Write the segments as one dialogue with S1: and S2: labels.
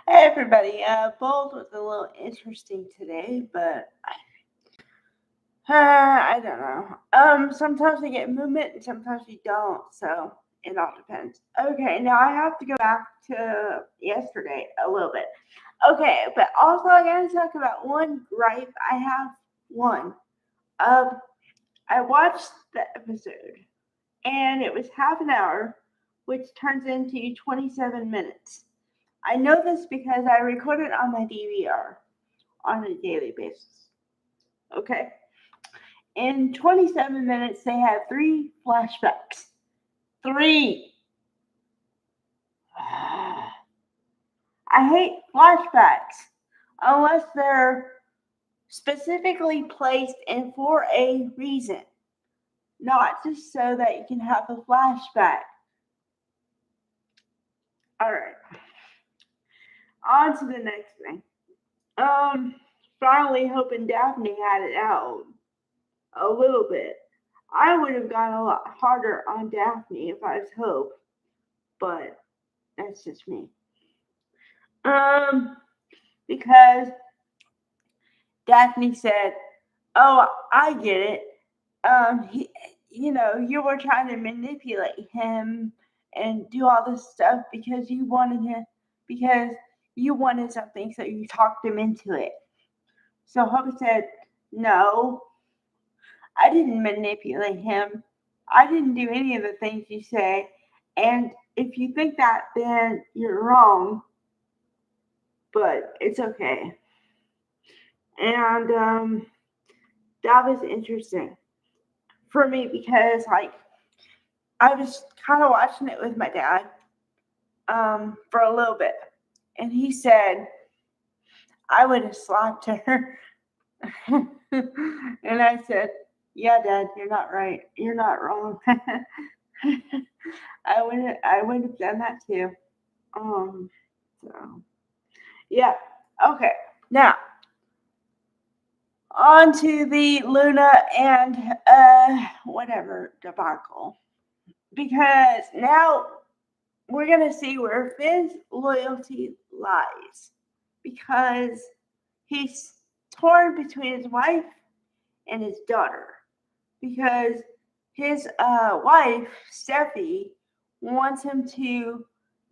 S1: Hey everybody, Bold was a little interesting today, but I don't know. Sometimes we get movement and sometimes we don't, so it all depends. Okay, now I have to go back to yesterday a little bit. Okay, but also I gotta talk about one gripe. I have one. Um, I watched the episode and it was half an hour, which turns into 27 minutes. I know this because I record it on my DVR on a daily basis. Okay? In 27 minutes, they have three flashbacks. Three! I hate flashbacks unless they're specifically placed in for a reason, not just so that you can have a flashback. Alright, on to the next thing. Um, Finally hoping Daphne had it out a little bit. I would have gone a lot harder on Daphne if I was Hope, but that's just me. Um, because Daphne said, "Oh, I get it. You were trying to manipulate him and do all this stuff because you wanted something, so you talked him into it." So Hope said, "No, I didn't manipulate him. I didn't do any of the things you say. And if you think that, then you're wrong, but it's okay." And that was interesting for me because, like, I was kind of watching it with my dad for a little bit. And he said, "I would have slapped her." And I said, "Yeah, Dad, you're not right. You're not wrong." I would have done that too. Um, so yeah. Okay. Now on to the Luna and whatever debacle. Because now we're gonna see where Finn's loyalty lies. Because he's torn between his wife and his daughter. Because his wife, Steffi, wants him to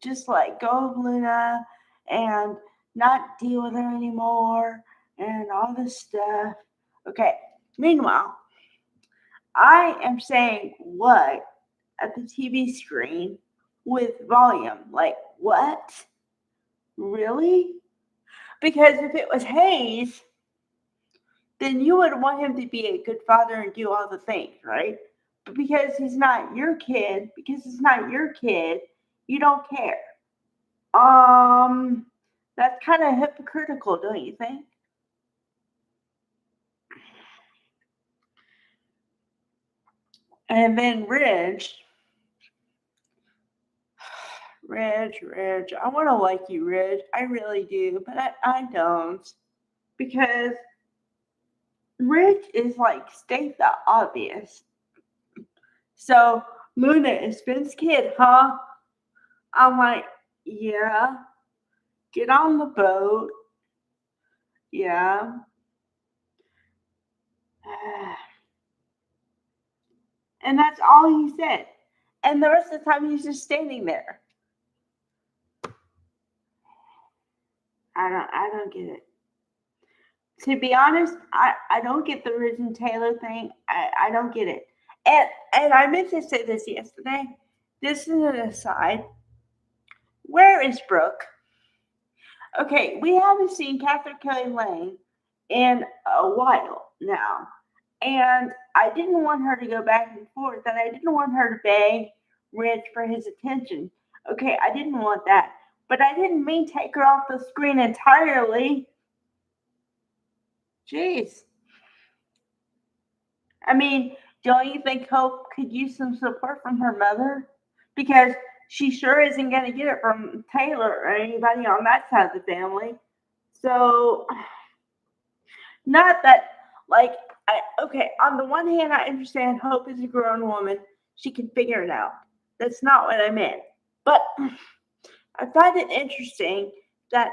S1: just let go of Luna and not deal with her anymore and all this stuff. Okay, meanwhile, I am saying what at the TV screen with volume. Like, what? Really? Because if it was Hayes, then you would want him to be a good father and do all the things, right? But because it's not your kid, you don't care. Um, that's kind of hypocritical, don't you think? And then Ridge, I want to like you, Ridge. I really do, but I don't. Because Ridge is like, state the obvious. So, Luna is Finn's kid, huh? I'm like, yeah, get on the boat. Yeah. And that's all he said. And the rest of the time he's just standing there. I don't get it. To be honest, I don't get the Ridge and Taylor thing. I don't get it. And I meant to say this yesterday. This is an aside. Where is Brooke? Okay, we haven't seen Catherine Kelly Lang in a while now. And I didn't want her to go back and forth, and I didn't want her to beg Rich for his attention. Okay, I didn't want that. But I didn't mean take her off the screen entirely. Jeez. I mean, don't you think Hope could use some support from her mother? Because she sure isn't going to get it from Taylor or anybody on that side of the family. So, not that, like, okay, on the one hand, I understand Hope is a grown woman. She can figure it out. That's not what I meant. But I find it interesting that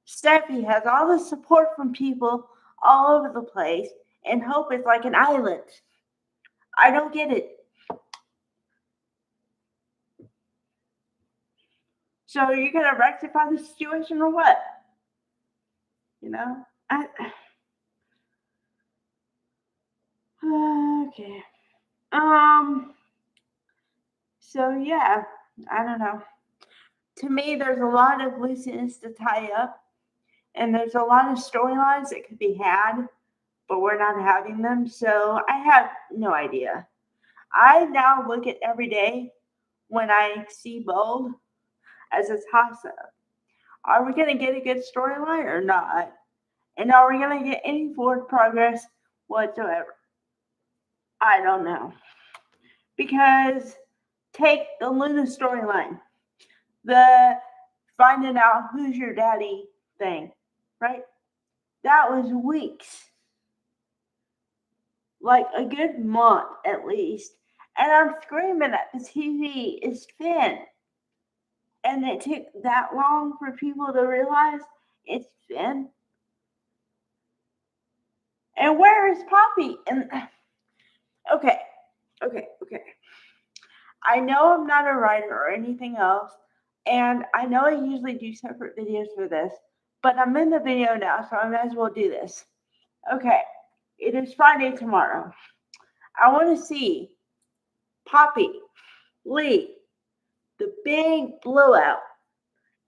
S1: Steffi has all the support from people all over the place, and Hope is like an island. I don't get it. So are you gonna rectify the situation or what? You know? Okay. So yeah, I don't know. To me, there's a lot of loose ends to tie up, and there's a lot of storylines that could be had, but we're not having them. So I have no idea. I now look at every day when I see Bold as a toss up. Are we going to get a good storyline or not? And are we going to get any forward progress whatsoever? I don't know. Because take the Luna storyline, the finding out who's your daddy thing, right? That was weeks, like a good month at least. And I'm screaming at the TV, it's Finn. And it took that long for people to realize it's Finn. And where is Poppy? And okay. I know I'm not a writer or anything else, and I know I usually do separate videos for this, but I'm in the video now, so I might as well do this. Okay, it is Friday tomorrow. I want to see Poppy, Lee, the big blowout,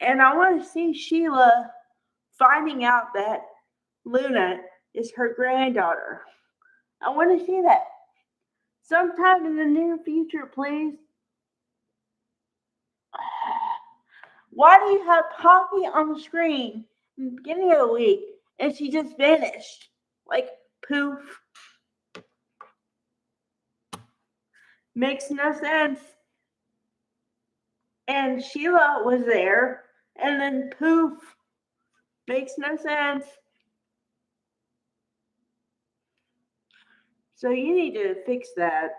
S1: and I want to see Sheila finding out that Luna is her granddaughter. I want to see that sometime in the near future, please. Why do you have Poppy on the screen in the beginning of the week and she just vanished? Like, poof. Makes no sense. And Sheila was there, and then poof. Makes no sense. So you need to fix that.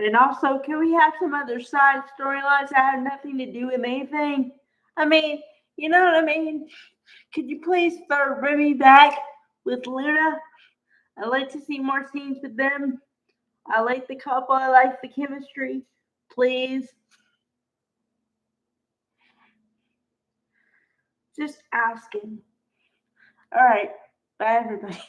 S1: And also, can we have some other side storylines that have nothing to do with anything? I mean, you know what I mean? Could you please throw Remy back with Luna? I'd like to see more scenes with them. I like the couple. I like the chemistry. Please. Just asking. All right. Bye, everybody.